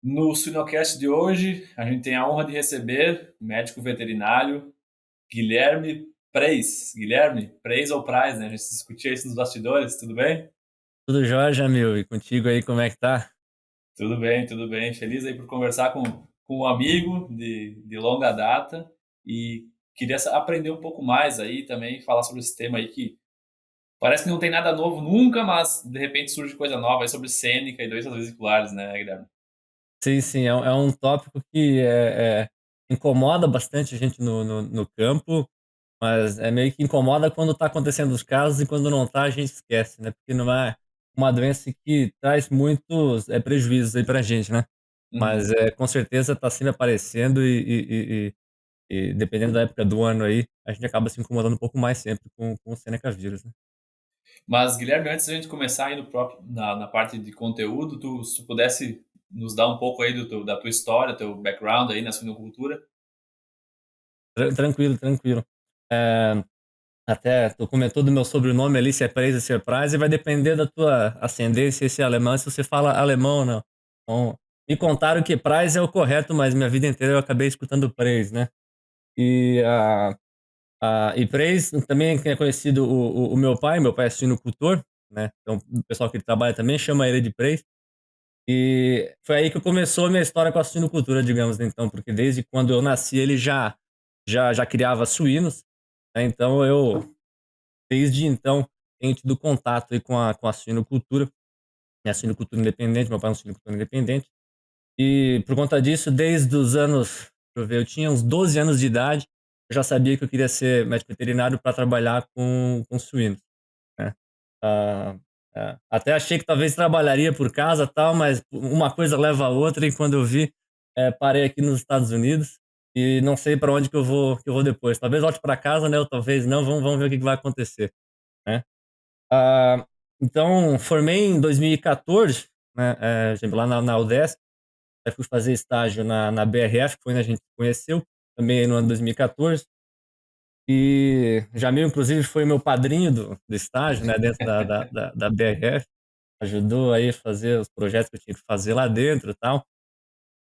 No Sinocast de hoje, a gente tem a honra de receber o médico veterinário Guilherme Preis. Guilherme, Preis ou Praz, né? A gente discutia isso nos bastidores, tudo bem? Tudo jóia, Jamil? E contigo aí, como é que tá? Tudo bem, tudo bem. Feliz aí por conversar com um amigo de longa data e queria aprender um pouco mais aí também, falar sobre esse tema aí que parece que não tem nada novo nunca, mas de repente surge coisa nova aí sobre cênica e doenças vesiculares, né, Guilherme? Sim, sim, é um tópico que incomoda bastante a gente no campo, mas é meio que incomoda quando tá acontecendo os casos e quando não tá, a gente esquece, né? Porque não é uma doença que traz muitos prejuízos aí pra gente, né? Mas Uhum. com certeza tá sempre aparecendo e dependendo da época do ano aí, a gente acaba se incomodando um pouco mais sempre com o Seneca vírus, né? Mas, Guilherme, antes da gente começar aí na parte de conteúdo, se tu pudesse nos dar um pouco aí da tua história, teu background aí na suinocultura. Tranquilo, tranquilo. É, Até tu comentou do meu sobrenome ali, se é Preis ou se é Praz, e vai depender da tua ascendência, se é alemão, se você fala alemão ou não. Então, me contaram que Praz é o correto, mas minha vida inteira eu acabei escutando Preis, né? E, e Preis também é conhecido o meu pai é suinocultor, né? Então, o pessoal que ele trabalha também chama ele de Preis. E foi aí que começou a minha história com a suinocultura, digamos, né, então, porque desde quando eu nasci ele já criava suínos, né? Então desde então, tenho tido contato aí com a suinocultura, né, a suinocultura independente, meu pai é um suinocultor independente, e por conta disso, desde os anos, deixa eu ver, eu tinha uns 12 anos de idade, eu já sabia que eu queria ser médico veterinário para trabalhar com suínos, né. Ah, Até achei que talvez trabalharia por casa, tal, mas uma coisa leva a outra e quando eu vi, parei aqui nos Estados Unidos e não sei para onde que eu vou depois. Talvez volte para casa, né, ou talvez não, vamos ver o que que vai acontecer, né. Ah, então, formei em 2014, né, lá na UDESC, aí fui fazer estágio na BRF, que foi onde a gente se conheceu, também no ano 2014. E Jamil, inclusive, foi meu padrinho do estágio, né, dentro da BRF, ajudou aí a fazer os projetos que eu tinha que fazer lá dentro e tal.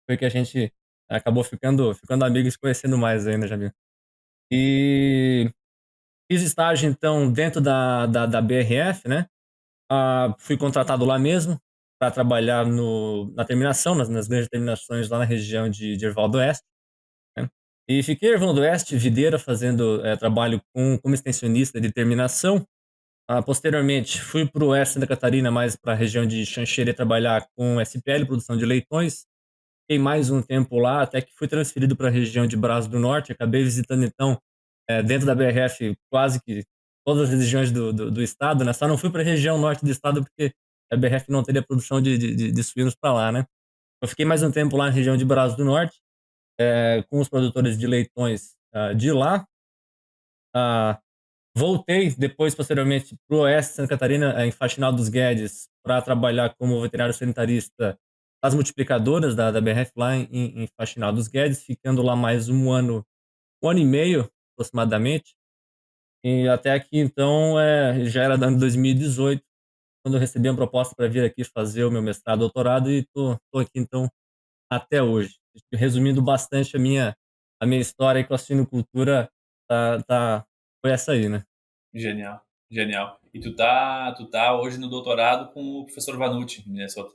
Foi que a gente acabou ficando amigo e se conhecendo mais ainda, Jamil. E fiz estágio, então, dentro da BRF, né. Fui contratado lá mesmo para trabalhar na terminação, nas grandes terminações lá na região de Erval do Oeste, né. E fiquei em Erval do Oeste, videira, fazendo, trabalho como extensionista de terminação. Posteriormente, fui para o oeste de Santa Catarina, mais para a região de Xanxerê, trabalhar com SPL, produção de leitões. Fiquei mais um tempo lá, até que fui transferido para a região de Braço do Norte. Acabei visitando, então, dentro da BRF, quase que todas as regiões do estado, né? Só não fui para a região norte do estado porque a BRF não teria produção de suínos para lá, né? Eu fiquei mais um tempo lá na região de Braço do Norte, com os produtores de leitões de lá. Ah, Voltei depois, posteriormente, para o oeste de Santa Catarina, em Faxinal dos Guedes, para trabalhar como veterinário sanitarista das multiplicadoras da BRF lá em Faxinal dos Guedes, ficando lá mais um ano e meio aproximadamente. E até aqui, então, já era do ano de 2018, quando eu recebi uma proposta para vir aqui fazer o meu mestrado, doutorado, e tô aqui, então, até hoje. Resumindo bastante a minha história aí com a suinocultura, foi essa aí, né? Genial, genial. E tu tá hoje no doutorado com o professor Vanucci, em Minnesota.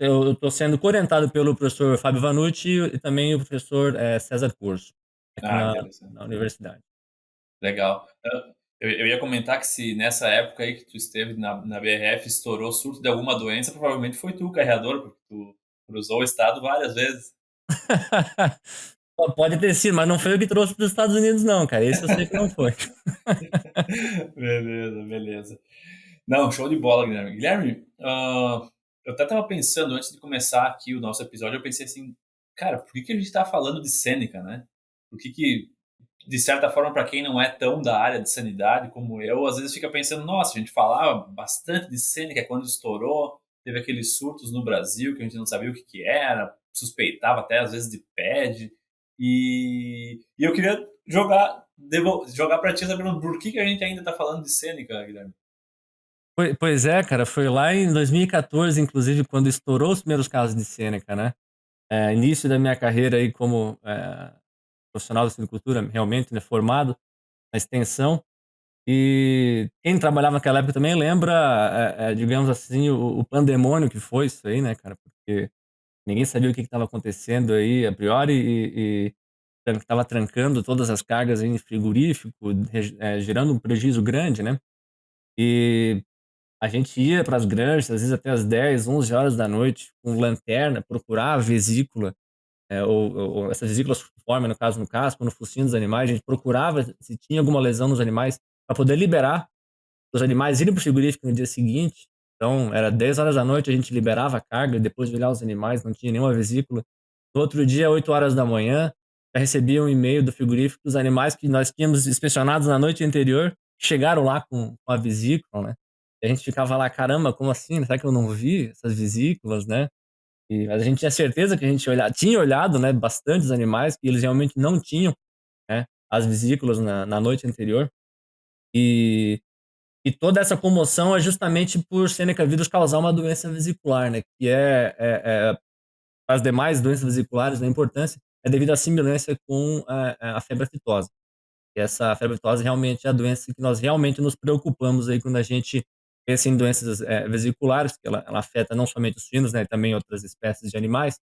Eu tô sendo orientado pelo professor Fábio Vanucci e também o professor, César Corso, aqui Ah, na interessante. universidade. Legal. Eu ia comentar que se nessa época aí que tu esteve na BRF estourou surto de alguma doença, provavelmente foi tu o carreador, porque tu cruzou o estado várias vezes. Pode ter sido, mas não foi eu que trouxe para os Estados Unidos não, cara, esse eu sei que não foi. Beleza, beleza. Não, show de bola, Guilherme. Guilherme, eu até estava pensando, antes de começar aqui o nosso episódio, eu pensei assim, cara, por que que a gente está falando de Sêneca, né? Por que, de certa forma, para quem não é tão da área de sanidade como eu, às vezes fica pensando, nossa, a gente falava bastante de Sêneca quando estourou, teve aqueles surtos no Brasil que a gente não sabia o que que era, suspeitava até às vezes de PED, e eu queria jogar para ti essa pergunta, por que que a gente ainda está falando de Sêneca, Guilherme? Pois é, cara, foi lá em 2014, inclusive, quando estourou os primeiros casos de Sêneca, né. Início da minha carreira aí como, profissional da suinocultura, realmente, né, formado na extensão. E quem trabalhava naquela época também lembra, digamos assim, o pandemônio que foi isso aí, né, cara, porque ninguém sabia o que estava acontecendo aí a priori e estava trancando todas as cargas em frigorífico, gerando um prejuízo grande, né. E a gente ia para as granjas, às vezes até às 10, 11 horas da noite com lanterna, procurar a vesícula, ou essas vesículas cruciformes, no caso, no casco, no focinho dos animais, a gente procurava se tinha alguma lesão nos animais, para poder liberar os animais irem para o frigorífico no dia seguinte. Então era 10 horas da noite, a gente liberava a carga, depois de olhar os animais, não tinha nenhuma vesícula. No outro dia, 8 horas da manhã, já recebia um e-mail do frigorífico que os animais que nós tínhamos inspecionados na noite anterior chegaram lá com a vesícula, né. E a gente ficava lá: "Caramba, como assim? Será que eu não vi essas vesículas, né?" Mas a gente tinha certeza que a gente tinha olhado, né, bastante os animais, que eles realmente não tinham, né, as vesículas na noite anterior. E e toda essa comoção é justamente por Seneca vírus causar uma doença vesicular, né, que as demais doenças vesiculares, a importância é devido à semelhança com a febre aftosa. E essa febre aftosa realmente é a doença que nós realmente nos preocupamos aí quando a gente pensa em doenças, vesiculares, que ela afeta não somente os suínos, né, e também outras espécies de animais,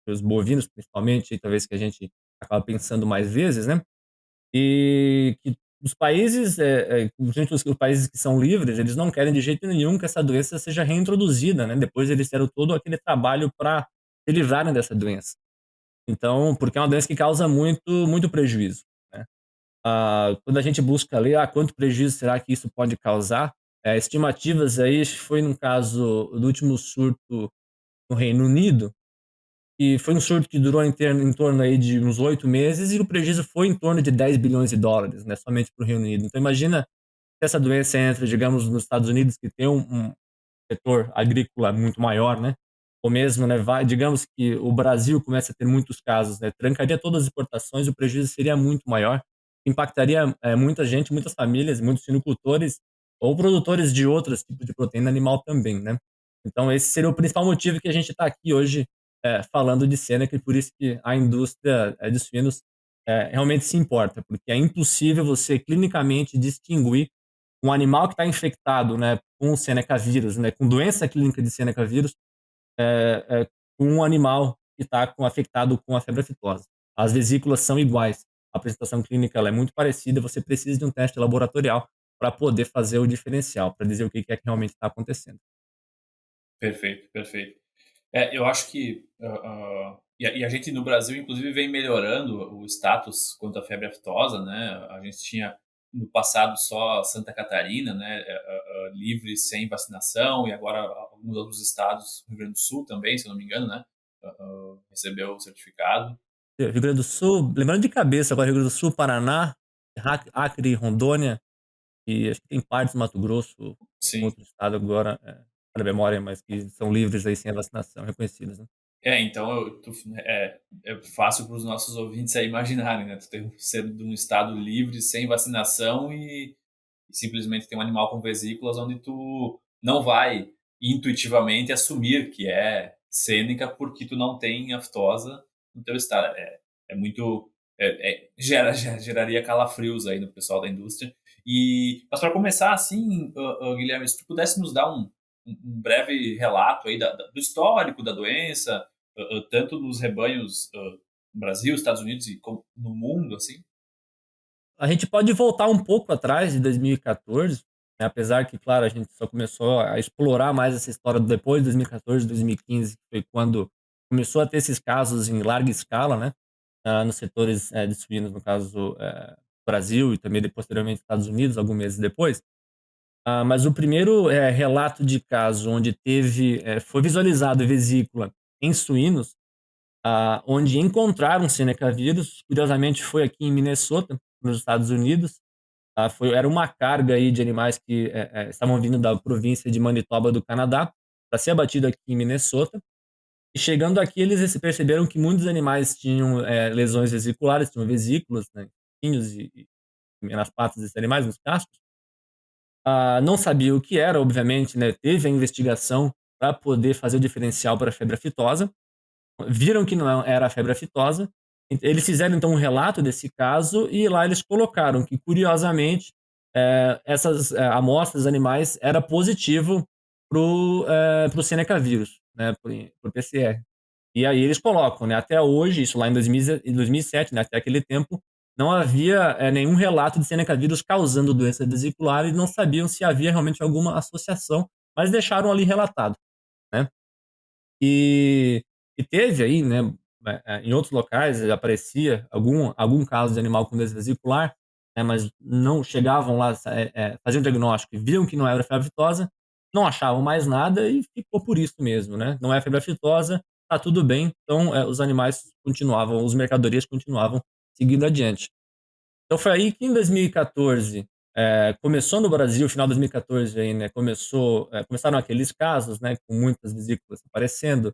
os bovinos principalmente, e talvez que a gente acaba pensando mais vezes, né. E que os países, principalmente os países que são livres, eles não querem de jeito nenhum que essa doença seja reintroduzida, né, depois eles fizeram todo aquele trabalho para se livrarem dessa doença. Então, porque é uma doença que causa muito prejuízo, né. Quando a gente busca ali, quanto prejuízo será que isso pode causar, estimativas aí, acho que foi no caso do último surto no Reino Unido, e foi um surto que durou em torno aí de uns 8 meses e o prejuízo foi em torno de US$ 10 bilhões, né, somente para o Reino Unido. Então imagina se essa doença entra, digamos, nos Estados Unidos, que tem um setor agrícola muito maior, né, ou mesmo, né, digamos que o Brasil começa a ter muitos casos, né, trancaria todas as exportações e o prejuízo seria muito maior, impactaria, muita gente, muitas famílias, muitos suinocultores ou produtores de outros tipos de proteína animal também, né. Então esse seria o principal motivo que a gente está aqui hoje, falando de Seneca e por isso que a indústria, de suínos, realmente se importa, porque é impossível você clinicamente distinguir um animal que está infectado, né, com o Seneca vírus, né, com doença clínica de Seneca vírus, com um animal que está afetado com a febre aftosa. As vesículas são iguais, a apresentação clínica ela é muito parecida, você precisa de um teste laboratorial para poder fazer o diferencial, para dizer o que é que realmente está acontecendo. Perfeito, perfeito. Eu acho que, a gente no Brasil, inclusive, vem melhorando o status quanto à febre aftosa, né? A gente tinha no passado só Santa Catarina, né, livre sem vacinação, e agora alguns outros estados, Rio Grande do Sul também, se eu não me engano, né, recebeu o certificado. Rio Grande do Sul, lembrando de cabeça agora, Rio Grande do Sul, Paraná, Acre, Rondônia e acho que tem partes do Mato Grosso, Sim. outro estado agora, para a memória, mas que são livres aí sem a vacinação, reconhecidas, né. Então é fácil para os nossos ouvintes aí imaginarem, né? Tu tem ser de um estado livre, sem vacinação e simplesmente tem um animal com vesículas onde tu não vai intuitivamente assumir que é cênica porque tu não tem aftosa no teu estado. É muito geraria calafrios aí no pessoal da indústria. Mas para começar assim, Guilherme, se tu pudesse nos dar um breve relato aí do histórico da doença, tanto nos rebanhos no Brasil, Estados Unidos e no mundo, assim. A gente pode voltar um pouco atrás de 2014, né, apesar que, claro, a gente só começou a explorar mais essa história depois de 2014, 2015, que foi quando começou a ter esses casos em larga escala, né, nos setores, de suínos, no caso, Brasil e também posteriormente Estados Unidos, alguns meses depois. Mas o primeiro, relato de caso onde foi visualizado vesícula em suínos, onde encontraram Seneca vírus, curiosamente foi aqui em Minnesota, nos Estados Unidos. Era uma carga aí de animais que, estavam vindo da província de Manitoba do Canadá, para ser abatido aqui em Minnesota. E chegando aqui eles perceberam que muitos animais tinham, lesões vesiculares, tinham vesículas, né, espinhos e nas patas desses animais, nos cascos. Não sabia o que era, obviamente, né? Teve a investigação para poder fazer o diferencial para a febre aftosa. Viram que não era a febre aftosa. Eles fizeram então um relato desse caso e lá eles colocaram que, curiosamente, essas amostras animais era positivo pro Seneca vírus, né? Pro PCR. E aí eles colocam, né? Até hoje, isso lá em 2007, né? Até aquele tempo, não havia nenhum relato de Seneca vírus causando doença vesicular e não sabiam se havia realmente alguma associação, mas deixaram ali relatado, né? E, e teve aí, né, em outros locais aparecia algum caso de animal com doença vesicular, né, mas não chegavam lá, faziam diagnóstico e viam que não era febre aftosa, não achavam mais nada e ficou por isso mesmo, né? Não é febre aftosa, tá tudo bem. Então, os animais continuavam, os mercadorias continuavam seguindo adiante. Então foi aí que em 2014, começou no Brasil, final de 2014 aí, né, começaram aqueles casos, né, com muitas vesículas aparecendo,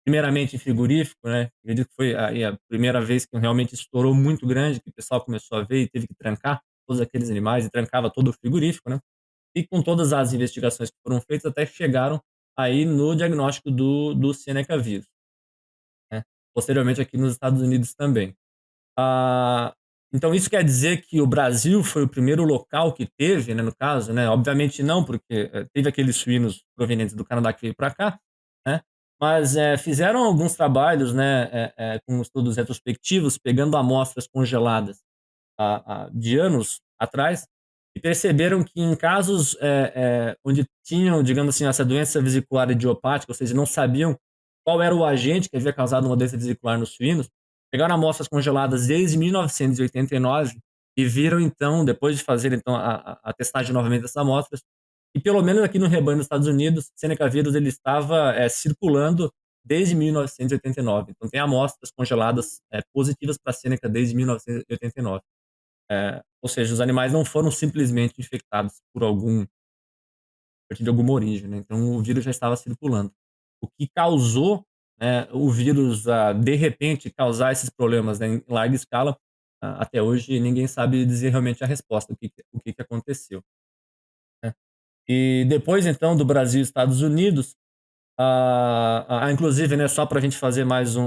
primeiramente em frigorífico, né, acredito que foi aí a primeira vez que realmente estourou muito grande, que o pessoal começou a ver e teve que trancar todos aqueles animais e trancava todo o frigorífico, né, e com todas as investigações que foram feitas até que chegaram aí no diagnóstico do Seneca vírus, né, posteriormente aqui nos Estados Unidos também. Ah, então isso quer dizer que o Brasil foi o primeiro local que teve, né, no caso, né? Obviamente não, porque teve aqueles suínos provenientes do Canadá que veio para cá, né? Mas fizeram alguns trabalhos, né, com estudos retrospectivos, pegando amostras congeladas de anos atrás e perceberam que em casos onde tinham, digamos assim, essa doença vesicular idiopática, ou seja, não sabiam qual era o agente que havia causado uma doença vesicular nos suínos, pegaram amostras congeladas desde 1989 e viram então, depois de fazer então a testagem novamente dessas amostras, e pelo menos aqui no rebanho dos Estados Unidos, Seneca vírus ele estava circulando desde 1989. Então tem amostras congeladas positivas para Seneca desde 1989. Ou seja, os animais não foram simplesmente infectados a partir de alguma origem, né? Então o vírus já estava circulando. O que causou, né, o vírus de repente causar esses problemas, né, em larga escala, até hoje ninguém sabe dizer realmente a resposta, o que aconteceu, né? E depois então do Brasil e Estados Unidos, inclusive, né, só para a gente fazer mais a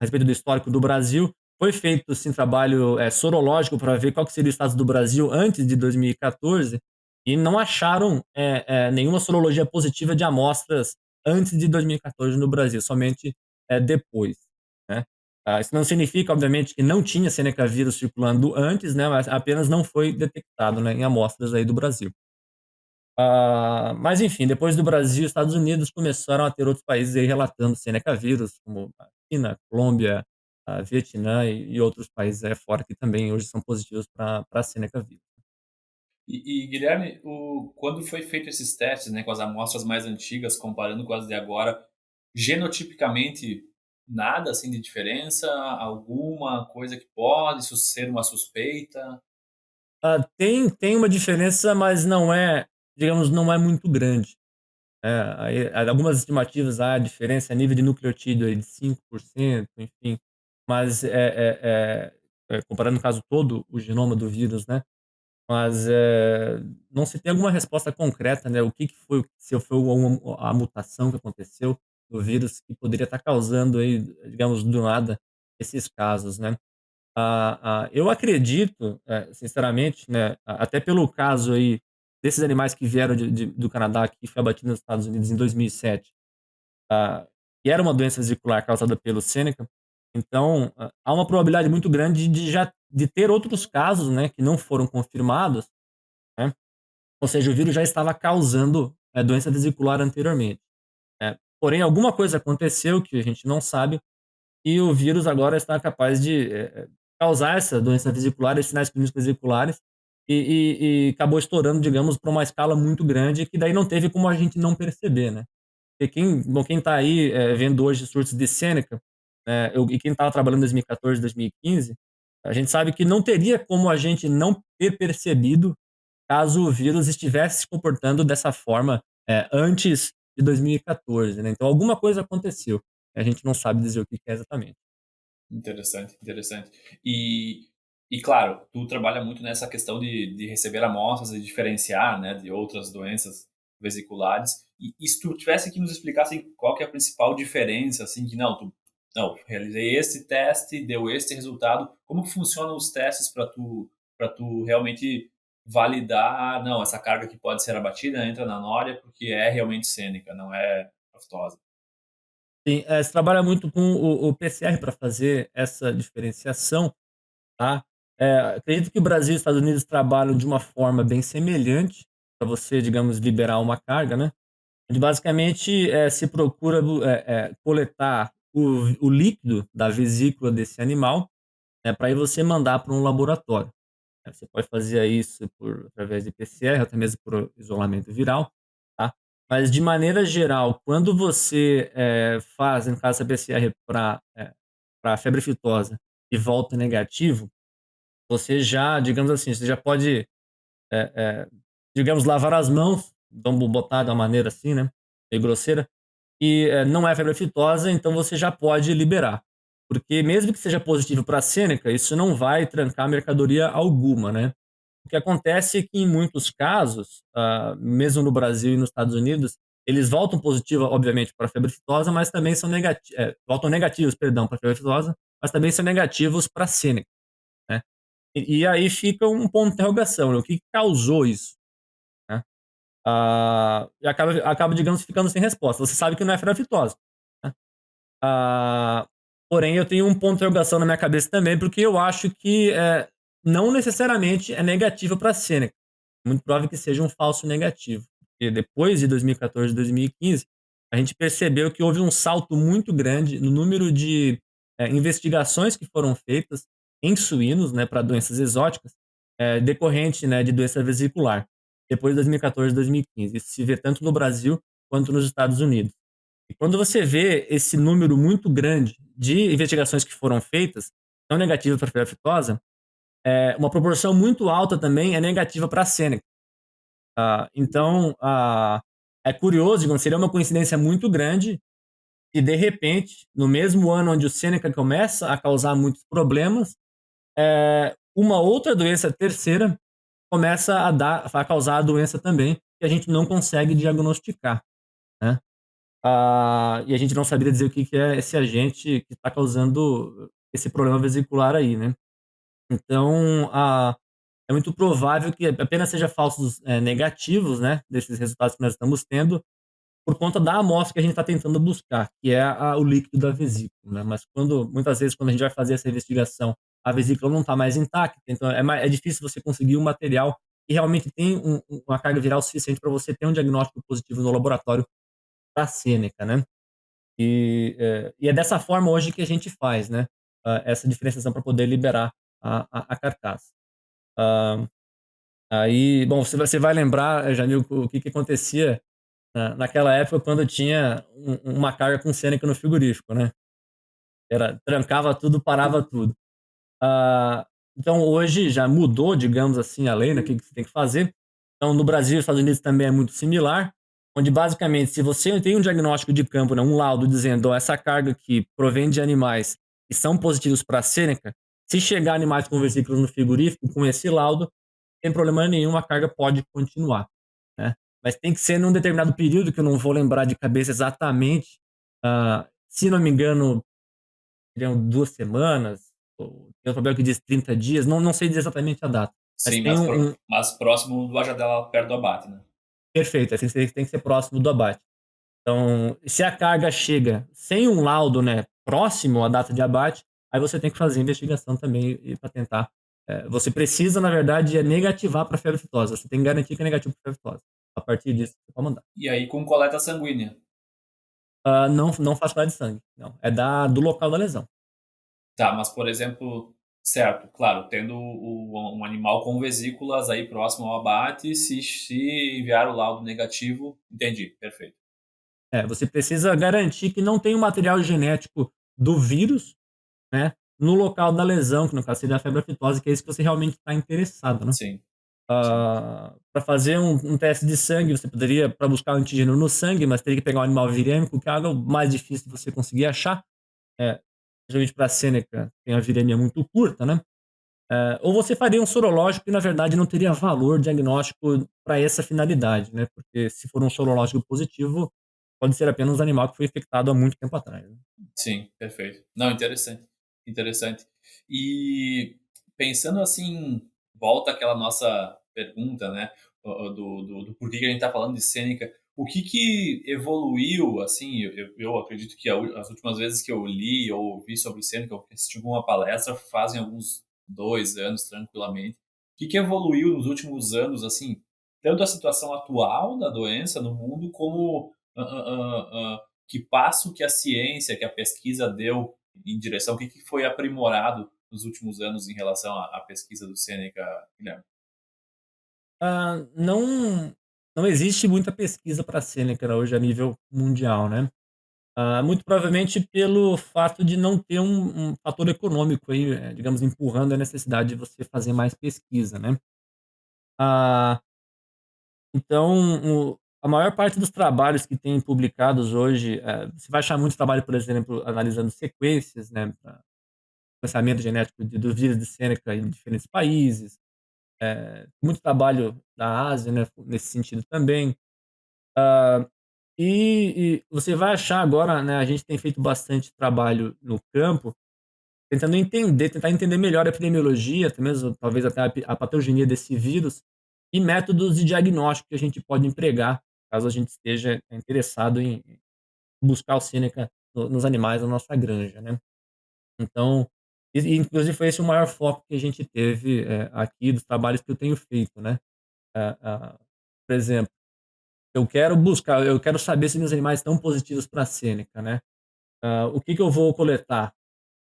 respeito do histórico do Brasil, foi feito assim, trabalho sorológico para ver qual que seria o status do Brasil antes de 2014 e não acharam nenhuma sorologia positiva de amostras antes de 2014 no Brasil, somente depois, né? Isso não significa, obviamente, que não tinha Seneca vírus circulando antes, né, mas apenas não foi detectado, né, em amostras aí do Brasil. Mas enfim, depois do Brasil e Estados Unidos, começaram a ter outros países aí relatando Seneca vírus, como a China, Colômbia, Vietnã e outros países fora que também hoje são positivos para Seneca vírus. Guilherme, quando foi feito esses testes, né, com as amostras mais antigas, comparando com as de agora, genotipicamente nada assim de diferença? Alguma coisa que pode isso ser uma suspeita? Tem uma diferença, mas não é, digamos, não é muito grande. Algumas estimativas, a diferença a nível de nucleotídeo aí de 5%, enfim, mas comparando no caso todo o genoma do vírus, né? Mas não se tem alguma resposta concreta, né? O que que foi, se foi a mutação que aconteceu no vírus que poderia estar causando aí, digamos, do nada, esses casos, né? Eu acredito, sinceramente, né, até pelo caso aí desses animais que vieram do Canadá, que foi abatido nos Estados Unidos em 2007, que era uma doença vesicular causada pelo Seneca, então há uma probabilidade muito grande de ter outros casos, né, que não foram confirmados, né? Ou seja, o vírus já estava causando doença vesicular anteriormente. Porém, alguma coisa aconteceu que a gente não sabe e o vírus agora está capaz de causar essa doença vesicular, esses sinais clínicos vesiculares, e acabou estourando, digamos, para uma escala muito grande, que daí não teve como a gente não perceber, né? Porque quem está aí vendo hoje surtos de Sêneca, e quem estava trabalhando em 2014, 2015, a gente sabe que não teria como a gente não ter percebido caso o vírus estivesse se comportando dessa forma antes de 2014, né? Então alguma coisa aconteceu. A gente não sabe dizer o que é exatamente. Interessante, interessante. E, E claro, tu trabalha muito nessa questão de receber amostras e diferenciar, né, de outras doenças vesiculares. E se tu tivesse que nos explicar assim, qual que é a principal diferença, assim, que não, não, realizei esse teste, deu esse resultado. Como que funcionam os testes para tu realmente validar, não, essa carga que pode ser abatida entra na nória porque é realmente cênica, não é aftosa. Sim, você trabalha muito com o PCR para fazer essa diferenciação, tá. Acredito que o Brasil e os Estados Unidos trabalham de uma forma bem semelhante para você, digamos, liberar uma carga, né, onde basicamente, se procura coletar o líquido da vesícula desse animal, para aí você mandar para um laboratório. Você pode fazer isso através de PCR, até mesmo por isolamento viral, tá. Mas de maneira geral, quando você, faz, no caso, essa PCR para febre aftosa e volta negativo, você já, digamos assim, você já pode, eh eh, digamos, lavar as mãos, vamos botar de uma maneira assim, né, meio grosseira, e, não é febre aftosa, então você já pode liberar. Porque mesmo que seja positivo para a Sêneca, isso não vai trancar mercadoria alguma, né. O que acontece é que em muitos casos, mesmo no Brasil e nos Estados Unidos, eles voltam positiva, obviamente, para a febre aftosa, mas também voltam negativos, perdão, para a febre aftosa, mas também são negativos para a Sêneca, né. E aí fica um ponto de interrogação, né, o que que causou isso, né? E acaba, digamos, ficando sem resposta. Você sabe que não é febre aftosa, né. Ah, Porém eu tenho um ponto de interrogação na minha cabeça também, porque eu acho que, não necessariamente é negativo para a Sêneca. Muito provável que seja um falso negativo, porque depois de 2014 e 2015, a gente percebeu que houve um salto muito grande no número de, investigações que foram feitas em suínos, né, para doenças exóticas, decorrente, né, de doença vesicular, depois de 2014 e 2015. Isso se vê tanto no Brasil quanto nos Estados Unidos. E quando você vê esse número muito grande de investigações que foram feitas, são negativas para a febre aftosa, uma proporção muito alta também é negativa para a Sêneca. Então, é curioso, digamos, seria uma coincidência muito grande e, de repente, no mesmo ano onde o Sêneca começa a causar muitos problemas, uma outra doença terceira começa a causar a doença também, que a gente não consegue diagnosticar, né. E a gente não saberia dizer o que que é esse agente que está causando esse problema vesicular aí, né. Então, é muito provável que apenas seja falsos, negativos, né, desses resultados que nós estamos tendo, por conta da amostra que a gente está tentando buscar, que é o líquido da vesícula, né. Mas muitas vezes, quando a gente vai fazer essa investigação, a vesícula não está mais intacta, então é difícil você conseguir um material que realmente tem uma carga viral suficiente para você ter um diagnóstico positivo no laboratório pra Sêneca, né. E é dessa forma hoje que a gente faz, né, essa diferenciação para poder liberar a carcaça. Hã, Aí, bom, você vai lembrar, Jamil, o que que acontecia naquela época quando tinha uma carga com Sêneca no frigorífico, né. Era trancava tudo, parava tudo. Então hoje já mudou, digamos assim, a lei, né, o que que você tem que fazer. Então no Brasil e Estados Unidos também é muito similar, onde basicamente se você tem um diagnóstico de campo, né, um laudo dizendo: "Ó, essa carga aqui provém de animais que são positivos para a Sêneca", se chegar animais com vesículas no frigorífico com esse laudo, sem problema nenhum, a carga pode continuar, né. Mas tem que ser num determinado período, que eu não vou lembrar de cabeça exatamente, se não me engano, seriam 2 semanas, ou tem outro papel que diz 30 dias, não sei dizer exatamente a data, mas Sim, tem mas próximo do ajudar perto do abate, né? perfeito, assim, você tem que ser próximo do abate. Então, se a carga chega sem um laudo, né, próximo à data de abate, aí você tem que fazer investigação também para tentar, você precisa, na verdade, negativar para febre aftosa, você tem que garantir que é negativo para febre aftosa. A partir disso, você pode mandar. E aí com coleta sanguínea. Não faz coleta de sangue, não, é do local da lesão. Tá, mas por exemplo, certo, claro, tendo um animal com vesículas aí próximo ao abate, se enviar o laudo negativo, entendi, perfeito. Você precisa garantir que não tem o material genético do vírus, né, no local da lesão, que no caso seria a febre aftosa, que é isso que você realmente está interessado, né. Sim, sim. Pra fazer um teste de sangue, você poderia para buscar antígeno no sangue, mas teria que pegar um animal virêmico, que é algo mais difícil de você conseguir achar. É, Principalmente para Sêneca, tem a viremia muito curta, né. Ou você faria um sorológico e, na verdade, não teria valor diagnóstico para essa finalidade, né? Porque se for um sorológico positivo, pode ser apenas um animal que foi infectado há muito tempo atrás, né? Sim, perfeito. Não, interessante, interessante. E pensando assim, volta àquela nossa pergunta, né, do porquê que a gente está falando de Sêneca, o que que evoluiu, assim, eu acredito que as últimas vezes que eu li ou ouvi sobre Sêneca, ou assisti alguma palestra, fazem alguns 2 anos, tranquilamente. O que que evoluiu nos últimos anos, assim, tanto a situação atual da doença no mundo, como que passo que a ciência, que a pesquisa deu em direção, o que, que foi aprimorado nos últimos anos em relação à pesquisa do Sêneca, Guilherme? Não existe muita pesquisa para Sêneca hoje a nível mundial, né? Muito provavelmente pelo fato de não ter um fator econômico aí, digamos, empurrando a necessidade de você fazer mais pesquisa, né? Ah, então, a maior parte dos trabalhos que tem publicados hoje, você vai achar muito trabalho, por exemplo, analisando sequências, né, pra sequenciamento genético dos vírus de Sêneca em diferentes países, muito trabalho da Ásia, né, nesse sentido também. Ah, e você vai achar agora, né, a gente tem feito bastante trabalho no campo, tentar entender melhor a epidemiologia, até mesmo, talvez até a patogenia desse vírus, e métodos de diagnóstico que a gente pode empregar, caso a gente esteja interessado em buscar o Sêneca nos animais da nossa granja, né. Então, inclusive foi esse o maior foco que a gente teve, aqui dos trabalhos que eu tenho feito, né. Ah ah, por exemplo, eu quero saber se meus animais estão positivos para Sêneca, né. O que que eu vou coletar?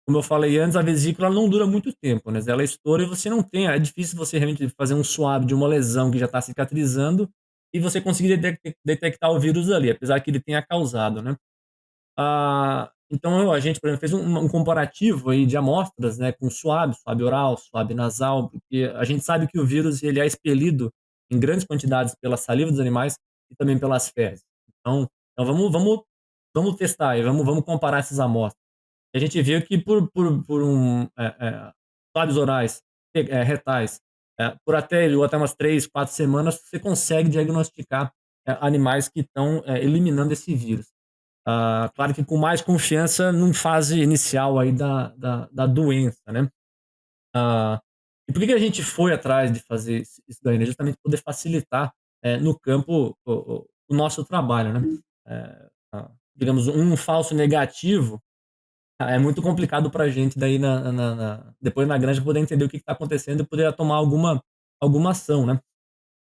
Como eu falei antes, a vesícula não dura muito tempo, né, ela estoura e você não tem, é difícil você realmente fazer um swab de uma lesão que já está cicatrizando e você conseguir detectar o vírus ali, apesar que ele tenha causado, né. Então a gente, por exemplo, fez um comparativo aí de amostras, né, com suave oral, suave nasal, porque a gente sabe que o vírus ele é expelido em grandes quantidades pela saliva dos animais e também pelas fezes. Então vamos testar e vamos comparar essas amostras. A gente viu que suaves orais, retais, por até umas 3, 4 semanas, você consegue diagnosticar, animais que estão, eliminando esse vírus. Claro que com mais confiança num fase inicial aí da doença, né. E por que que a gente foi atrás de fazer isso daí, né, justamente poder facilitar, no campo o nosso trabalho, né. Digamos, um falso negativo, é muito complicado pra gente daí depois na granja poder entender o que está acontecendo e poder tomar alguma ação, né.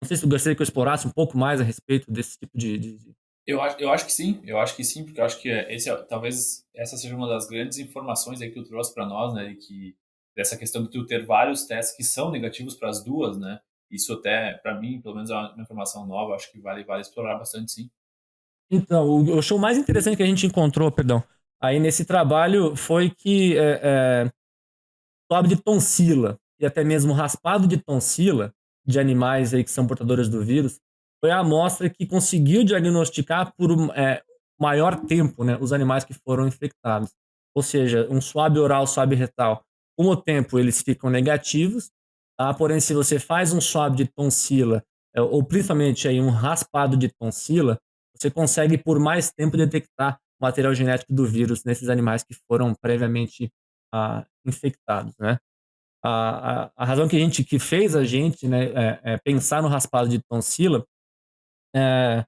Não sei se você gostaria que eu explorasse um pouco mais a respeito desse tipo de Eu acho que sim, eu acho que sim, porque eu acho que talvez essa seja uma das grandes informações aí que tu trouxe para nós, né, de que dessa questão de tu ter vários testes que são negativos para as duas, né? Isso até para mim, pelo menos é uma informação nova, acho que vale explorar bastante, sim. Então, o show mais interessante que a gente encontrou, perdão, aí nesse trabalho foi que, swab de tonsila e até mesmo raspado de tonsila de animais aí que são portadores do vírus, foi a amostra que conseguiu diagnosticar por maior tempo, né, os animais que foram infectados. Ou seja, um swab oral, swab retal, com o tempo eles ficam negativos, tá, porém se você faz um swab de tonsila, ou principalmente aí um raspado de tonsila, você consegue por mais tempo detectar o material genético do vírus nesses animais que foram previamente infectados, né. A razão que fez a gente, né, pensar no raspado de tonsila, eh,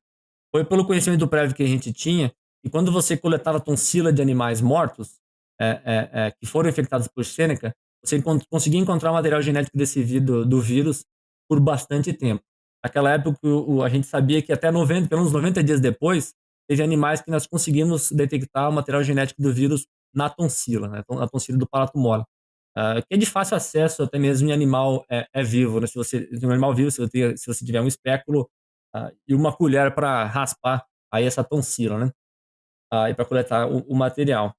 foi pelo conhecimento prévio que a gente tinha, e quando você coletava tonsila de animais mortos, que foram infectados por Sêneca, você conseguia encontrar o material genético desse do vírus por bastante tempo. Naquela época, a gente sabia que até 90, pelo menos 90 dias depois, teve animais que nós conseguimos detectar o material genético do vírus na tonsila, né, na tonsila do palato mole. Que é de fácil acesso até mesmo em animal vivo, né, se um animal vivo, se você tiver um espéculo, e uma colher para raspar aí essa tonsila, né, e para coletar o material.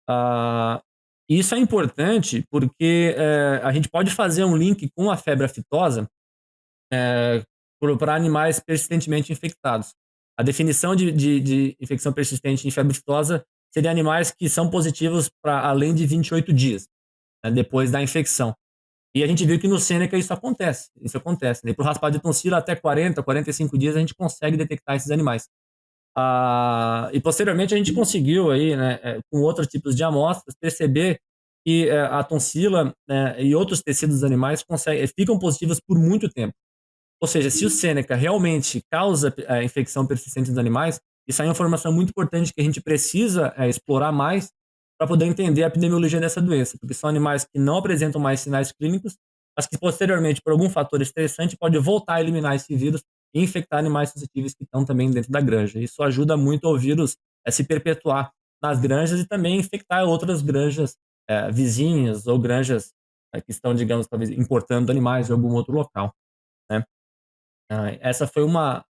Ah, isso é importante porque, a gente pode fazer um link com a febre aftosa, para animais persistentemente infectados. A definição de infecção persistente em febre aftosa seria animais que são positivos para além de 28 dias, né, depois da infecção. E a gente viu que no Sêneca isso acontece, né, para o raspado de tonsila até 40, 45 dias a gente consegue detectar esses animais. E posteriormente a gente conseguiu aí, né, com outros tipos de amostras, perceber que a tonsila, e outros tecidos dos animais ficam positivos por muito tempo. Ou seja, se o Sêneca realmente causa infecção persistente nos animais, isso é uma informação muito importante que a gente precisa explorar mais para poder entender a epidemiologia dessa doença, porque são animais que não apresentam mais sinais clínicos, mas que posteriormente, por algum fator estressante, pode voltar a eliminar esse vírus e infectar animais suscetíveis que estão também dentro da granja. Isso ajuda muito ao vírus se perpetuar nas granjas e também infectar outras granjas vizinhas ou granjas que estão, digamos, talvez importando animais de algum outro local, né? Essa foi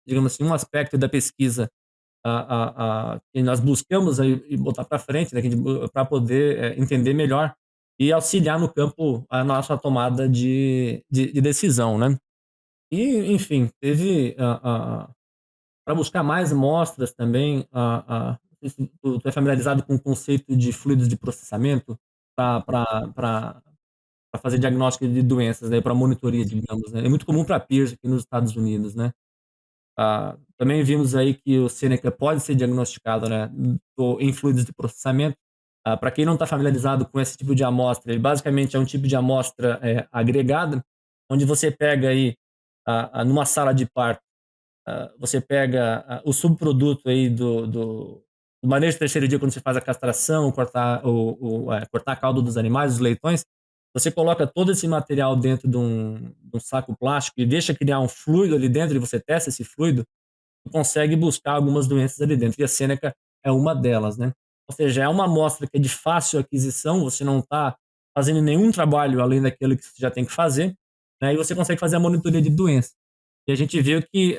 digamos assim, um aspecto da pesquisa que nós buscamos aí e botar para frente, né, para poder entender melhor e auxiliar no campo a nossa tomada de decisão, né. E, enfim, teve para buscar mais amostras também, não sei se tu é familiarizado com o conceito de fluidos de processamento para fazer diagnóstico de doenças, né, para monitoria, digamos, né. É muito comum para PIRS aqui nos Estados Unidos, né. Também vimos aí que o Sêneca pode ser diagnosticado, né, em fluidos de processamento. Para quem não está familiarizado com esse tipo de amostra, ele basicamente é um tipo de amostra agregada, onde você pega aí, numa sala de parto, você pega o subproduto aí do manejo de terceiro dia, quando você faz a castração, cortar a cauda dos animais, os leitões, você coloca todo esse material dentro de um saco plástico e deixa criar um fluido ali dentro e você testa esse fluido, consegue buscar algumas doenças ali dentro, e a Sêneca é uma delas, né. Ou seja, é uma amostra que é de fácil aquisição, você não está fazendo nenhum trabalho além daquele que você já tem que fazer, né, e você consegue fazer a monitoria de doença. E a gente viu que,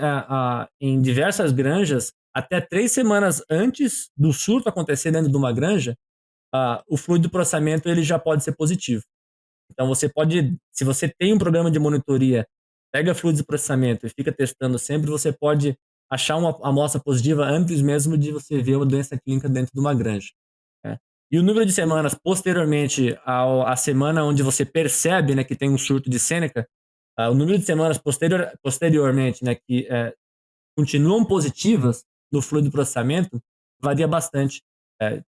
em diversas granjas, até 3 semanas antes do surto acontecer dentro de uma granja, o fluido de processamento ele já pode ser positivo. Então você pode, se você tem um programa de monitoria, pega fluidos de processamento e fica testando sempre, você pode achar uma amostra positiva antes mesmo de você ver uma doença clínica dentro de uma granja, né. E o número de semanas posteriormente à semana onde você percebe, né, que tem um surto de Sêneca, o número de semanas posteriormente, né, que continuam positivas no fluido de processamento, varia bastante.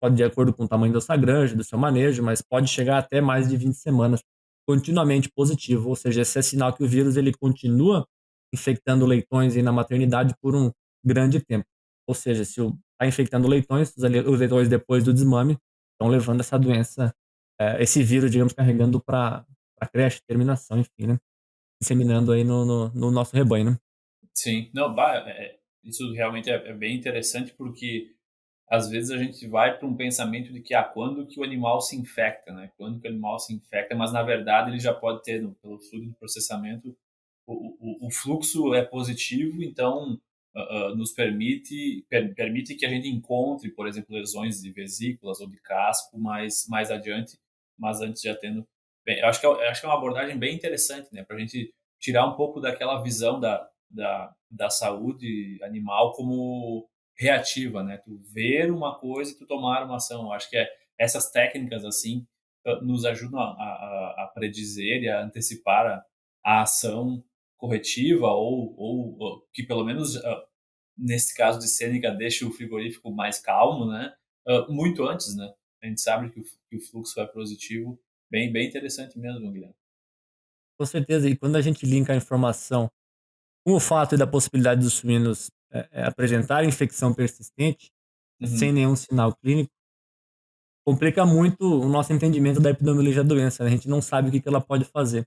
Pode de acordo com o tamanho da sua granja, do seu manejo, mas pode chegar até mais de 20 semanas continuamente positivo, ou seja, esse é sinal que o vírus ele continua infectando leitões aí na maternidade por um grande tempo. Ou seja, se está infectando leitões, os leitões depois do desmame estão levando essa doença, esse vírus, digamos, carregando para a creche, terminação, enfim, né, disseminando aí no nosso rebanho, né. Sim. Não, isso realmente é bem interessante, porque às vezes a gente vai para um pensamento de que, quando que o animal se infecta, né? Quando que o animal se infecta, mas na verdade ele já pode ter, pelo fluido de processamento, o fluxo é positivo, então nos permite que a gente encontre, por exemplo, lesões de vesículas ou de casco mais adiante, mas antes já tendo. Bem, eu acho que é uma abordagem bem interessante, né? Para a gente tirar um pouco daquela visão da saúde animal como reativa, né? Tu ver uma coisa e tu tomar uma ação. Eu acho que essas técnicas assim nos ajudam a predizer e a antecipar a ação corretiva ou que pelo menos nesse caso de Sêneca deixa o frigorífico mais calmo, né? Muito antes, né? A gente sabe que o fluxo é positivo, bem interessante mesmo, Guilherme. Com certeza, e quando a gente linka a informação com o fato da possibilidade dos suínos apresentarem infecção persistente, sem Uhum. nenhum sinal clínico, complica muito o nosso entendimento da epidemiologia da doença, né, a gente não sabe o que que ela pode fazer.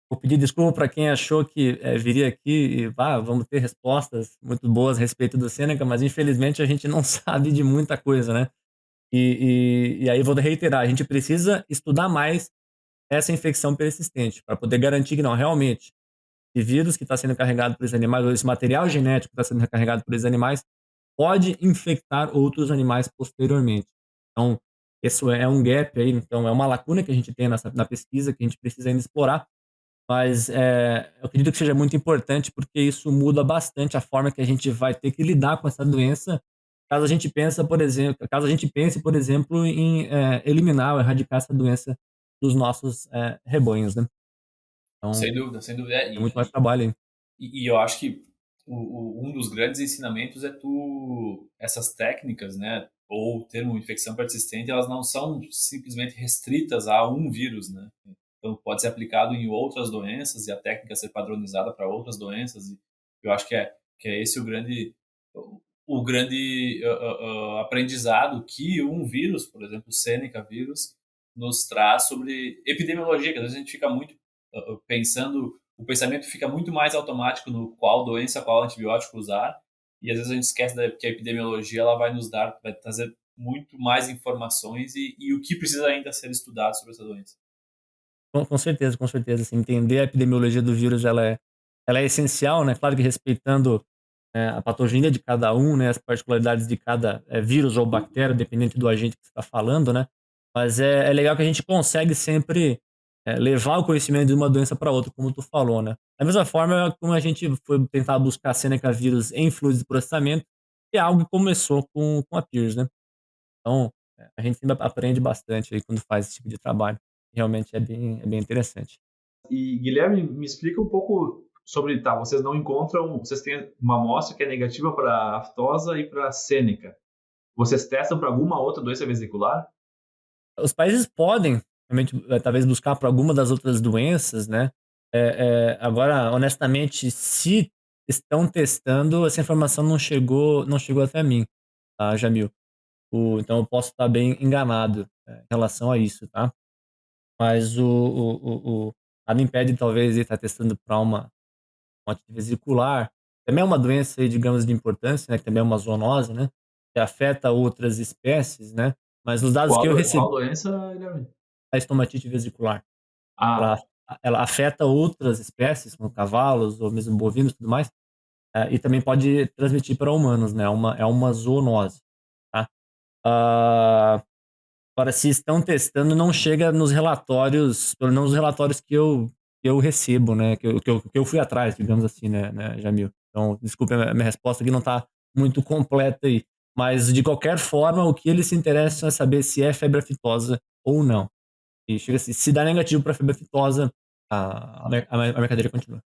Vou pedir desculpa para quem achou que, viria aqui e, vamos ter respostas muito boas a respeito do Sêneca, mas infelizmente a gente não sabe de muita coisa, né. E aí vou reiterar, a gente precisa estudar mais essa infecção persistente, para poder garantir que não, realmente, esse vírus que está sendo carregado por esses animais, ou esse material genético que está sendo recarregado por esses animais, pode infectar outros animais posteriormente. Então, isso é um gap aí, então é uma lacuna que a gente tem na pesquisa, que a gente precisa ainda explorar, mas eu acredito que seja muito importante, porque isso muda bastante a forma que a gente vai ter que lidar com essa doença, caso a gente pense, por exemplo, em eliminar ou erradicar essa doença dos nossos rebanhos, né? Então, Sem dúvida, sem dúvida. é muito mais trabalho aí. E eu acho que um dos grandes ensinamentos é essas técnicas, né, ou o termo infecção persistente, elas não são simplesmente restritas a um vírus, né? Então pode ser aplicado em outras doenças e a técnica ser padronizada para outras doenças. E eu acho que é esse o grande aprendizado que um vírus, por exemplo, o Seneca vírus, nos traz sobre epidemiologia, que às vezes a gente fica muito pensando, o pensamento fica muito mais automático no qual doença, qual antibiótico usar, e às vezes a gente esquece que a epidemiologia ela vai trazer muito mais informações e o que precisa ainda ser estudado sobre essa doença. Com certeza, com certeza. Assim, entender a epidemiologia do vírus ela é essencial, né? Claro que respeitando a patogenia de cada um, né? As particularidades de cada vírus ou bactéria, dependente do agente que você está falando, né? Mas é legal que a gente consegue sempre levar o conhecimento de uma doença para outra, como tu falou, né? Da mesma forma como a gente foi tentar buscar Seneca vírus em fluidos de processamento, que é algo que começou com a Pierce, né? Então, a gente sempre aprende bastante aí quando faz esse tipo de trabalho. Realmente é bem interessante. E Guilherme, me explica um pouco sobre, tá, vocês não encontram, vocês têm uma amostra que é negativa para aftosa e para Seneca. Vocês testam para alguma outra doença vesicular? Os países podem realmente, talvez buscar para alguma das outras doenças, né? Agora, honestamente, se estão testando, essa informação não chegou até mim, tá, Jamil? Então eu posso estar bem enganado, em relação a isso, tá? Mas nada impede talvez ele estar testando para uma otite vesicular. Também é uma doença aí, digamos, de importância, né, que também é uma zoonose, né, que afeta outras espécies, né, mas os dados que eu Qual recebi, doença, Guilherme? a estomatite vesicular, ela Ah, ela afeta outras espécies, como cavalos ou mesmo bovinos e tudo mais, e também pode transmitir para humanos, né, é uma zoonose, tá. Ah, Agora se estão testando, não chega nos relatórios, pelo menos nos relatórios que eu recebo, né, que eu fui atrás, digamos assim, né, Jamil. Então, desculpe, a minha resposta aqui não está muito completa aí, mas de qualquer forma, o que eles se interessam é saber se é febre aftosa ou não. E chega assim, se dá negativo para febre aftosa, a mercadoria continua.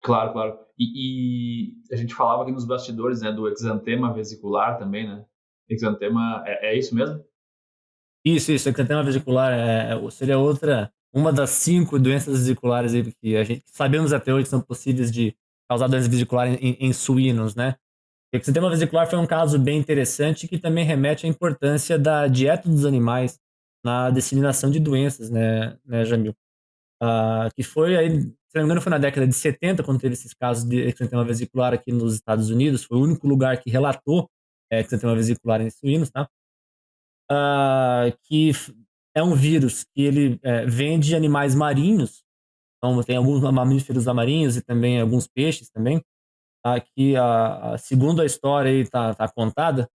claro, claro. E a gente falava aqui nos bastidores, né, do exantema vesicular também, né? Exantema, é isso mesmo? Isso, ectema vesicular seria uma das 5 doenças vesiculares aí que a gente sabemos até hoje são possíveis de causar doença vesicular em suínos, né. O ectema vesicular foi um caso bem interessante que também remete à importância da dieta dos animais na disseminação de doenças, né, Jamil. Que foi aí, se não me engano, foi na década de 70 quando teve esses casos de ectema vesicular aqui nos Estados Unidos, foi o único lugar que relatou ectema vesicular em suínos, tá. É um vírus que ele vem de animais marinhos, então tem alguns mamíferos marinhos e também alguns peixes também, que segundo a história aí tá contada,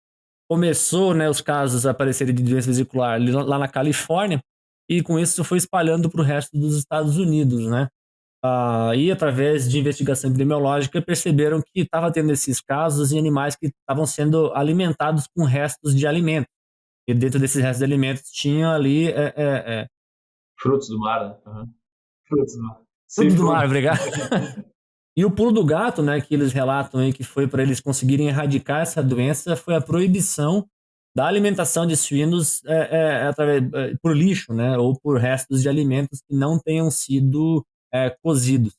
começou, né, os casos a aparecerem de doença vesicular ali lá na Califórnia, e com isso foi espalhando para o resto dos Estados Unidos, né. E através de investigação epidemiológica perceberam que estava tendo esses casos em animais que estavam sendo alimentados com restos de alimento. E dentro desses restos de alimentos tinha ali, Frutos do mar, né? Aham. Frutos do mar. frutos do Seafood. mar, obrigado. E o pulo do gato, né, que eles relatam aí que foi para eles conseguirem erradicar essa doença, foi a proibição da alimentação de suínos, por lixo, né, ou por restos de alimentos que não tenham sido, cozidos.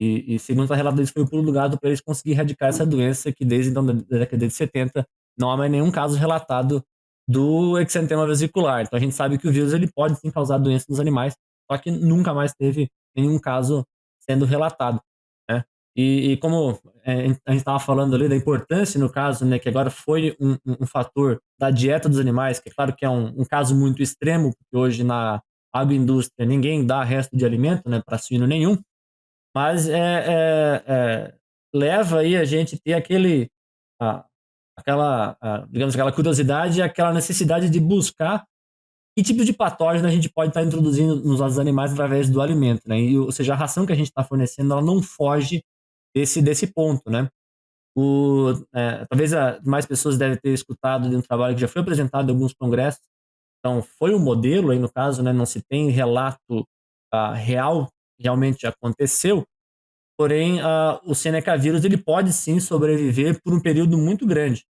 E segundo a relato deles, foi o pulo do gato para eles conseguirem erradicar essa doença que desde então da década de 70 não há mais nenhum caso relatado do exantema vesicular. Então a gente sabe que o vírus ele pode sim causar doença nos animais, só que nunca mais teve nenhum caso sendo relatado, né. E como, a gente estava falando ali da importância no caso, né, que agora foi um fator da dieta dos animais, que é claro que é um caso muito extremo, porque hoje na agroindústria ninguém dá resto de alimento, né, para suíno nenhum, mas leva aí a gente ter a digamos, aquela curiosidade e aquela necessidade de buscar que tipo de patógeno a gente pode estar introduzindo nos nossos animais através do alimento, né, ou seja, a ração que a gente está fornecendo, ela não foge desse ponto, né. Talvez mais pessoas devem ter escutado de um trabalho que já foi apresentado em alguns congressos, Então, foi um modelo, aí no caso, né, não se tem relato real, realmente aconteceu, porém, o Seneca vírus ele pode sim sobreviver por um período muito grande,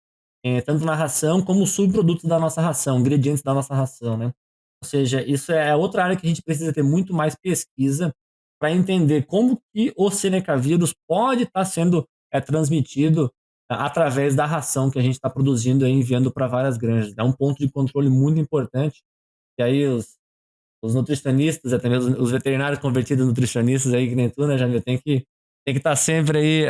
tanto na ração como subprodutos da nossa ração, ingredientes da nossa ração, né. Ou seja, isso é outra área que a gente precisa ter muito mais pesquisa para entender como que o Seneca vírus pode estar sendo, transmitido através da ração que a gente está produzindo e enviando para várias granjas. É um ponto de controle muito importante, e aí os nutricionistas, até mesmo os veterinários convertidos em nutricionistas aí, que nem tu, né, Jamil, tem que estar sempre aí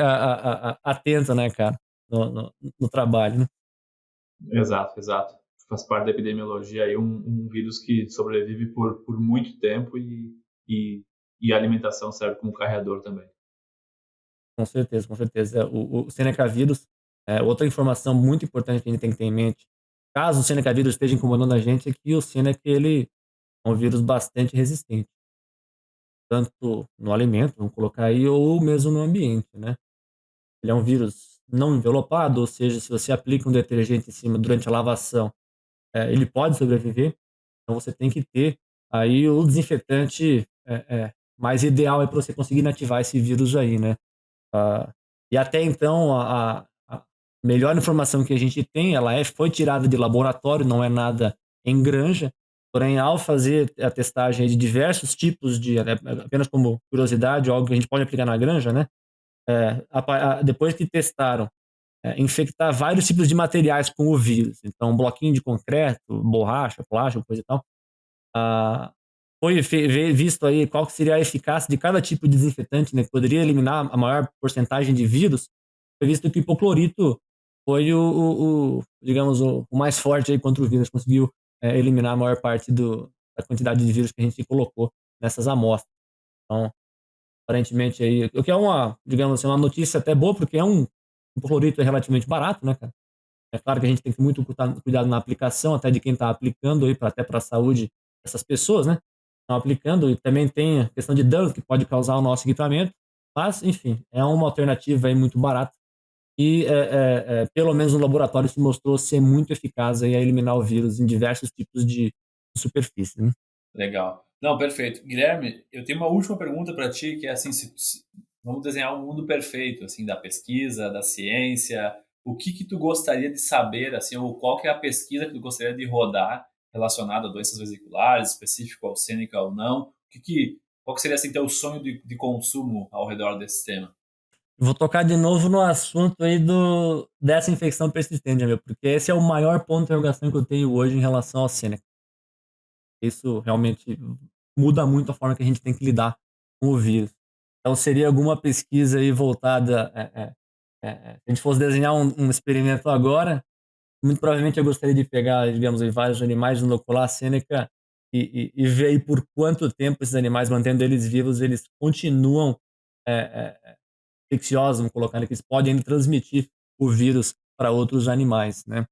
atento, né, cara, no trabalho, né? Exato, exato. Faz parte da epidemiologia aí um vírus que sobrevive por muito tempo e, e a alimentação serve como carreador também. Com certeza, com certeza. O Seneca vírus, outra informação muito importante que a gente tem que ter em mente, caso o Seneca vírus esteja incomodando a gente, é que o Seneca ele é um vírus bastante resistente, tanto no alimento, vamos colocar aí, ou mesmo no ambiente, né. Ele é um vírus não envelopado, ou seja, se você aplica um detergente em cima durante a lavação, ele pode sobreviver, então você tem que ter aí o desinfetante, mais ideal para você conseguir inativar esse vírus aí, né. Ah, e até então a melhor informação que a gente tem, ela foi tirada de laboratório, não é nada em granja, porém ao fazer a testagem de diversos tipos apenas como curiosidade, algo que a gente pode aplicar na granja, né, depois que testaram, infectar vários tipos de materiais com o vírus, então um bloquinho de concreto, borracha, plástico, coisa e tal, ah, foi visto aí qual que seria a eficácia de cada tipo de desinfetante, né, que poderia eliminar a maior porcentagem de vírus. Foi visto que o hipoclorito foi digamos, o mais forte aí contra o vírus, conseguiu, eliminar a maior parte da quantidade de vírus que a gente colocou nessas amostras. Então, aparentemente aí o que é uma, digamos assim, uma notícia até boa, porque o hipoclorito é relativamente barato, né, cara. É claro que a gente tem que ter muito cuidado na aplicação, até de quem está aplicando aí, até para a saúde dessas pessoas, né? Estão aplicando e também tem a questão de danos que pode causar ao nosso equipamento. Mas, enfim, é uma alternativa aí muito barata e, pelo menos no laboratório, se mostrou ser muito eficaz aí a eliminar o vírus em diversos tipos de superfície, né? Legal. Não, perfeito. Guilherme, eu tenho uma última pergunta para ti, que é assim, vamos desenhar um mundo perfeito, assim, da pesquisa, da ciência. O que que tu gostaria de saber, assim, ou qual que é a pesquisa que tu gostaria de rodar relacionada a doenças vesiculares, específico ao Seneca ou não? Qual que seria, assim, teu sonho de consumo ao redor desse tema? Vou tocar de novo no assunto aí dessa infecção persistente, meu, porque esse é o maior ponto de interrogação que eu tenho hoje em relação ao Seneca. Isso realmente muda muito a forma que a gente tem que lidar com o vírus. Então seria alguma pesquisa aí voltada, se a gente fosse desenhar um experimento agora, muito provavelmente eu gostaria de pegar, digamos aí, vários animais, inocular a Seneca e ver aí por quanto tempo esses animais, mantendo eles vivos, eles continuam, eh infecciosos, vamos colocar, né, que eles podem ainda transmitir o vírus para outros animais, né.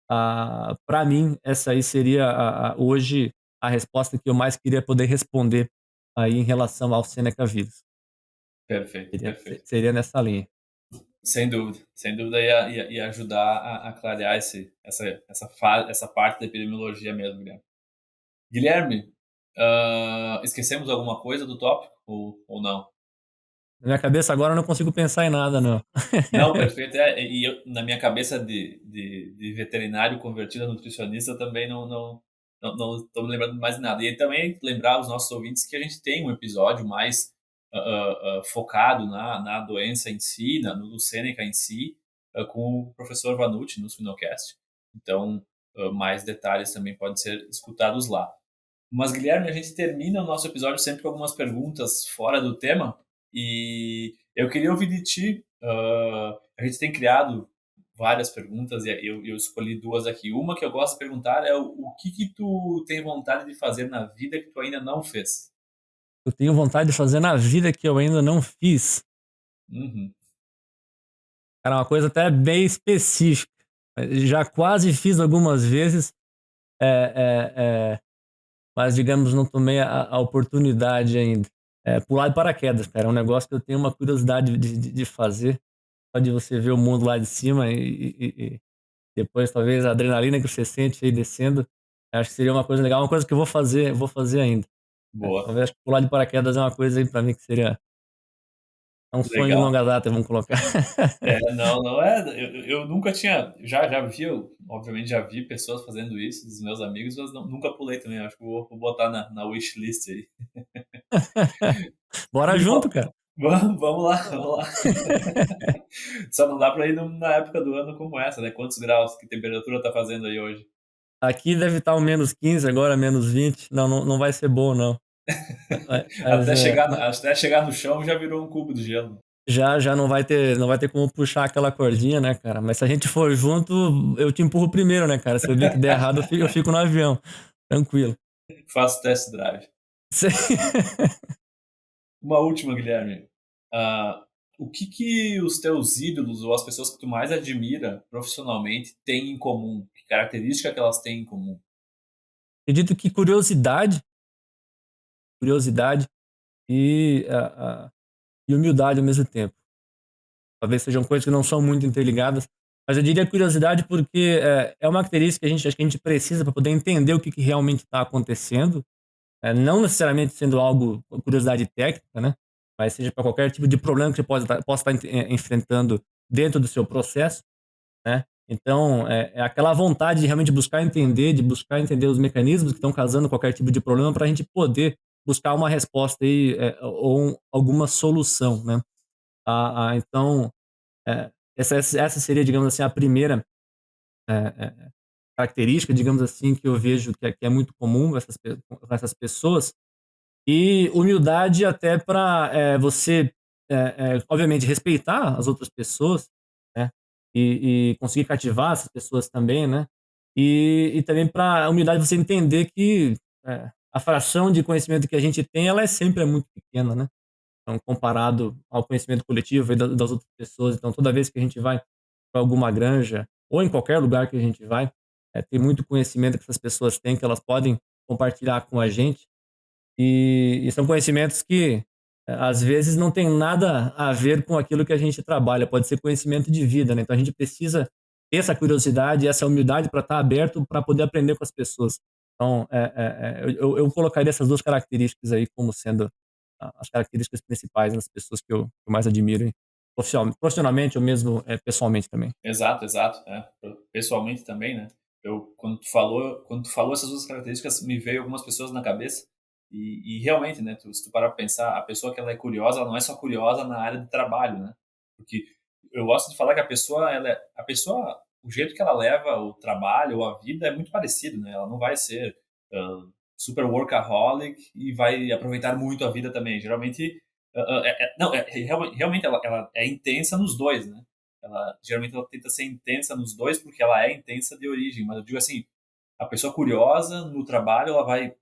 Para mim, essa aí seria hoje a resposta que eu mais queria poder responder aí em relação ao Seneca vírus. Perfeito, perfeito. Seria nessa linha. Sem dúvida ia ajudar a clarear essa parte da epidemiologia mesmo, Guilherme. Guilherme, esquecemos alguma coisa do tópico ou não? Na minha cabeça agora eu não consigo pensar em nada não. Não, perfeito. E eu, na minha cabeça de veterinário convertido a nutricionista, eu também não estou me lembrando de mais nada. E também lembrar aos nossos ouvintes que a gente tem um episódio mais focado na doença em si, no Seneca em si, com o professor Vanucci no Suinocast. Então, mais detalhes também podem ser escutados lá. Mas, Guilherme, a gente termina o nosso episódio sempre com algumas perguntas fora do tema. E eu queria ouvir de ti. A gente tem criado várias perguntas e eu escolhi duas aqui. Uma que eu gosto de perguntar é o que tu tem vontade de fazer na vida que tu ainda não fez? Eu tenho vontade de fazer na vida que eu ainda não fiz. Uhum. Cara, uma coisa até bem específica. Já quase fiz algumas vezes, eh eh eh, mas digamos não tomei a oportunidade ainda. Pular de paraquedas, cara, é um negócio que eu tenho uma curiosidade de fazer, só de você ver o mundo lá de cima e depois talvez a adrenalina que você sente aí descendo. Acho que seria uma coisa legal, uma coisa que eu vou fazer ainda. Boa. Talvez pular de paraquedas é uma coisa aí pra mim que seria um sonho de Legal. longa data, vamos colocar. Não, não é. Eu nunca tinha. Já vi, obviamente já vi pessoas fazendo isso, dos meus amigos, mas nunca pulei também. Acho que vou botar na wishlist aí. Bora junto, cara. Vamos lá, vamos lá. Só não dá pra ir na época do ano como essa, né? Quantos graus, que temperatura tá fazendo aí hoje? Aqui deve estar um -15, agora -20. Não, não, não vai ser bom, não. Mas, Até chegar no chão já virou um cubo de gelo. já não vai ter como puxar aquela cordinha, né, cara? Mas se a gente for junto, eu te empurro primeiro, né, cara? Se eu ver que der errado, eu fico no avião. Tranquilo. Faço test drive. Uma última, Guilherme. Ah, o que os teus ídolos ou as pessoas que tu mais admira profissionalmente têm em comum? Que característica que elas têm em comum? Acredito que curiosidade e humildade ao mesmo tempo. Talvez sejam coisas que não são muito interligadas, mas eu diria curiosidade porque é uma característica que acho que a gente precisa para poder entender o que realmente está acontecendo, não necessariamente sendo algo curiosidade técnica, né, mas seja para qualquer tipo de problema que você possa estar enfrentando dentro do seu processo, né. Então, é aquela vontade de realmente buscar entender, de buscar entender os mecanismos que estão causando qualquer tipo de problema para a gente poder buscar uma resposta aí, ou alguma solução, né. Então, essa seria, digamos assim, a primeira, eh eh, característica, digamos assim, que eu vejo que é muito comum com essas pessoas. E humildade até para você, obviamente respeitar as outras pessoas, né, e conseguir cativar essas pessoas também, né. E também para a humildade você entender que, a fração de conhecimento que a gente tem, ela sempre é muito pequena, né. Então, comparado ao conhecimento coletivo aí das outras pessoas. Então, toda vez que a gente vai para alguma granja, ou em qualquer lugar que a gente vai, tem muito conhecimento que essas pessoas têm, que elas podem compartilhar com a gente. E são conhecimentos que, às vezes, não tem nada a ver com aquilo que a gente trabalha, pode ser conhecimento de vida, né. Então a gente precisa ter essa curiosidade, essa humildade para estar aberto para poder aprender com as pessoas. Então, eu colocaria essas 2 características aí como sendo a as características principais nas pessoas que eu mais admiro, hein, profissionalmente ou mesmo, pessoalmente também. Exato, exato. Pessoalmente também, né? Quando tu falou essas duas características, me veio algumas pessoas na cabeça e realmente, né? Se tu parar pra pensar, a pessoa que ela é curiosa, ela não é só curiosa na área de trabalho, né? Porque eu gosto de falar que o jeito que ela leva o trabalho ou a vida é muito parecido, né? Ela não vai ser ah, super workaholic e vai aproveitar muito a vida também. Geralmente, não, realmente ela é intensa nos dois, né? Geralmente ela tenta ser intensa nos dois porque ela é intensa de origem, mas eu digo assim, a pessoa curiosa no trabalho, ela vai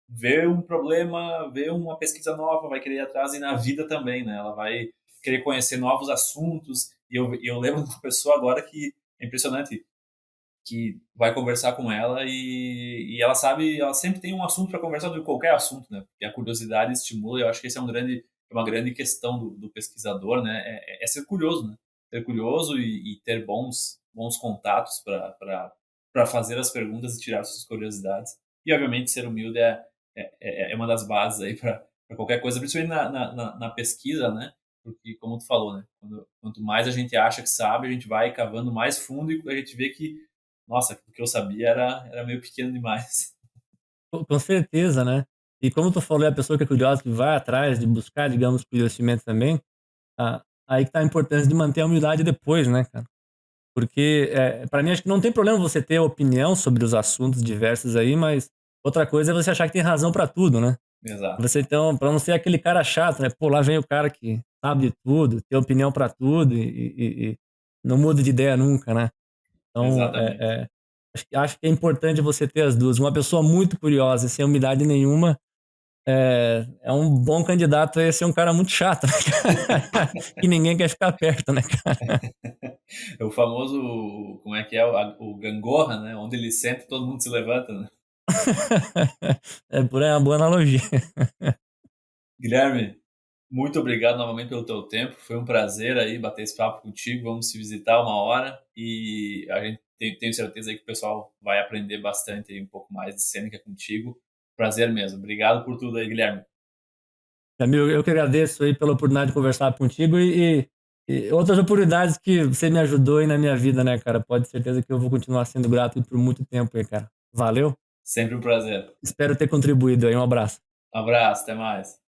ver um problema, ver uma pesquisa nova, vai querer ir atrás e na vida também, né? Ela vai querer conhecer novos assuntos. E eu lembro de uma pessoa agora que é impressionante, que vai conversar com ela e ela sabe, ela sempre tem um assunto para conversar de qualquer assunto, né? Porque a curiosidade estimula, e eu acho que esse é uma grande questão do pesquisador, né? É ser curioso, né? Ser curioso e ter bons contatos para fazer as perguntas e tirar suas curiosidades. E, obviamente, ser humilde é uma das bases aí para qualquer coisa, principalmente na pesquisa, né? Porque, como tu falou, né? Quanto mais a gente acha que sabe, a gente vai cavando mais fundo e a gente vê que nossa, o que eu sabia era meio pequeno demais. Com certeza, né. E como tu falou, é a pessoa que é curiosa, que vai atrás de buscar, digamos, conhecimento também, aí que tá a importância de manter a humildade depois, né, cara. Porque, pra mim, acho que não tem problema você ter opinião sobre os assuntos diversos aí, mas outra coisa é você achar que tem razão pra tudo, né. Exato, Você então, pra não ser aquele cara chato, né, pô, lá vem o cara que sabe de tudo, tem opinião pra tudo e não muda de ideia nunca, né. Então, exatamente. acho que é importante você ter as 2. Uma pessoa muito curiosa, sem humildade nenhuma, é um bom candidato a ser um cara muito chato, né, cara, que ninguém quer ficar perto, né, cara. É o famoso, como é que é, o gangorra, né? Onde ele senta, todo mundo se levanta, né? É uma boa analogia. Guilherme, muito obrigado novamente pelo teu tempo. Foi um prazer aí bater esse papo contigo. Vamos se visitar uma hora e a gente tenho certeza aí que o pessoal vai aprender bastante aí, um pouco mais de Sêneca contigo. Prazer mesmo. Obrigado por tudo aí, Guilherme. Amigo, eu que agradeço aí pela oportunidade de conversar contigo e outras oportunidades que você me ajudou aí na minha vida, né, cara? Pode ter certeza que eu vou continuar sendo grato por muito tempo aí, cara. Valeu. Sempre um prazer. Espero ter contribuído aí. Um abraço. Um abraço, até mais.